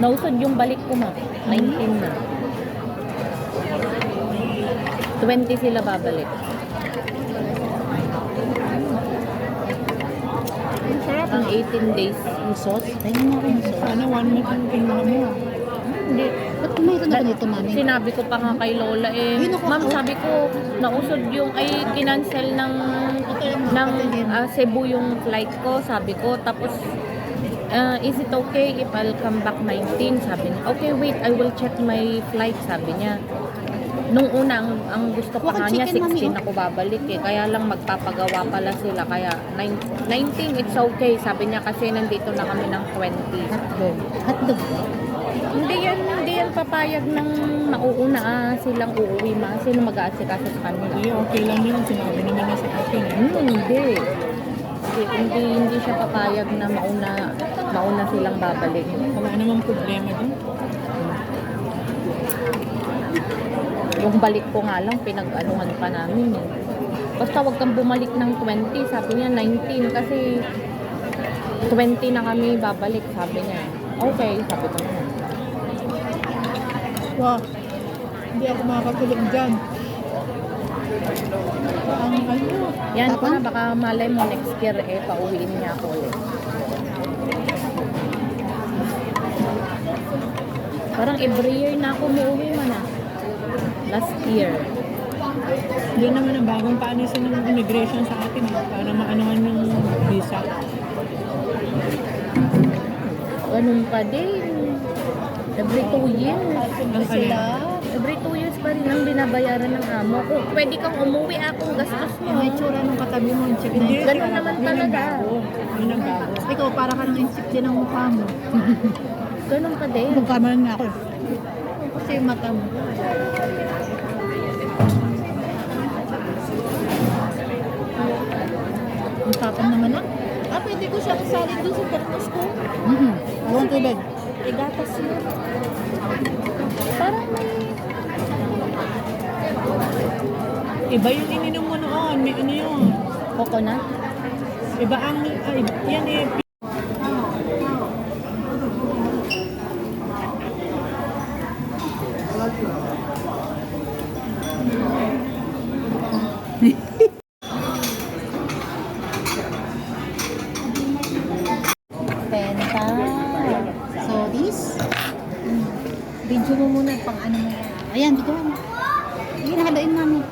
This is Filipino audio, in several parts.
Nausod yung balik ko, ma. 19 na. 20 sila babalik. Ang 18 days yung sauce. Ayun na rin sauce. Sana 1 month ang kinuha mo. Hindi. Ba't kumain ka na ganito, mami? Sinabi ko pa nga kay Lola eh. Ay, naku, Ma'am, ako. sabi ko, nausod yung, ay, kinancel ng Cebu yung flight ko, sabi ko. Tapos, is it okay if I'll come back 19? Sabi niya. Okay, wait, I will check my flight, sabi niya. Nung una, ang gusto pa nga niya, 16 ako babalik eh. Kaya lang magpapagawa pala sila. Kaya 19, it's okay. Sabi niya kasi nandito na kami ng 20. Hotdog. Hotdog ba? Hindi yan papayag ng mauuna silang uuwi ma. Sino mag-aasikaso sa kanila? Hindi, okay lang yun. Sinabi naman niya sa akin eh. Hindi siya papayag na mauna silang babalik. Wala namang problema dun. Yung balik ko nga lang, pinag-anuhan pa namin eh. Basta wag kang bumalik ng 20, sabi niya 19 kasi 20 na kami babalik, sabi niya. Okay, sabi ko naman. Wow, hindi ako makakatulog dyan. Ang ano? Yan ko na, baka malay mo next year eh, pauwiin niya ako ulit. Parang every year na ako umuwi man ah. Last year. Yun naman ang bagong paalisan ng immigration sa atin eh, para maanuhan yung visa. Ganun pa din. Every 2 years. Ang sila? Every 2 years pa rin ang binabayaran ng amo. Kung pwede kang umuwi, akong gastos mo. May tsura ng katabi mo. Check na Hindi, yun. Ganun naman yun ang talaga. bago. Yun ang bago. Ikaw, para ka nang insip din ang mukha mo. Ganun pa din. Magkamalan nga ako eh. Kasi yung mata mo. Ang tapang naman ah. Pwede ko siyang salin doon sa termos ko. Huwag tubig. Igatas yun. Parang may... Iba yung ininom mo noon. May ano yun. Coconut? Iba ang... yan eh. Penta. So, this. Video mo muna pang ano mo. Ayan, dito. Sige, nahadain namin.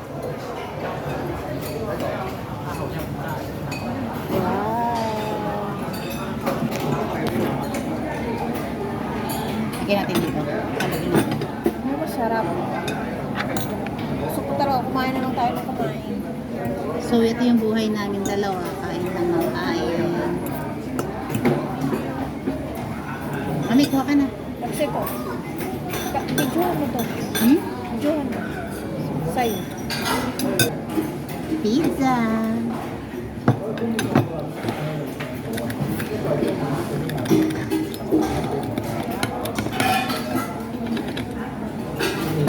Lagyan natin dito. Halagin natin. Ay, masarap. Gusto ko talaga, kumain na lang tayo ng kumain. So, ito yung buhay namin dalawa. Kain lang ng kain. Mami, kuha ka na. Kasi ko, videohan mo to. Videohan mo. Sa'yo. Pizza.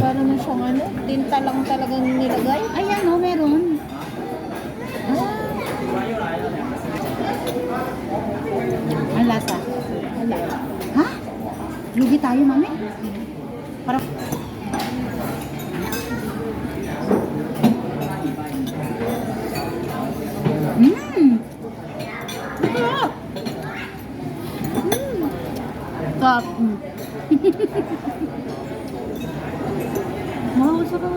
Para na siyang ano, tinta lang talagang nilagay. Ayan, oh, meron. Ang lasa. Wala. Ha? Lugi tayo, mami? Parang... Sarap! Sarap. Wow, sarap.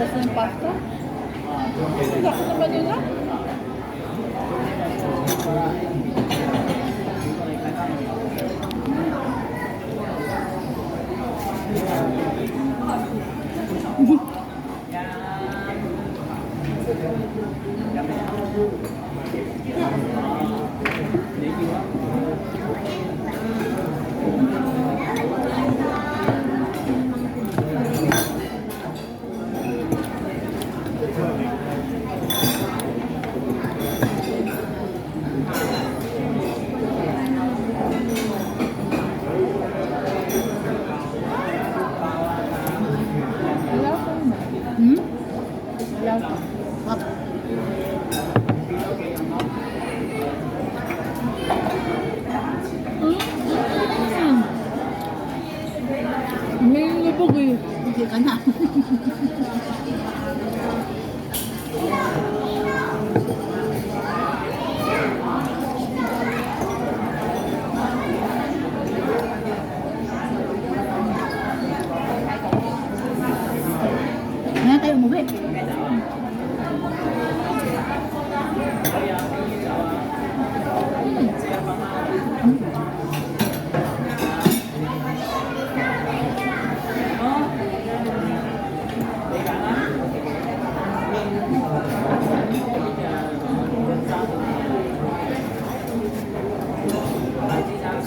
Tapos yung pasta. Hindi ako naman yun ah. out. Up. May lubog eh. Hindi ka na. Ngayon tayo umuwi.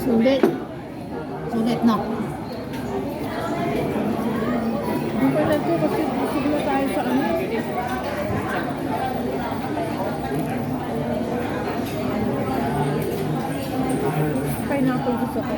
Sulit. Sulit, no? Ang palag ko kasi busog na tayo sa ano. Pineapple gusto ko.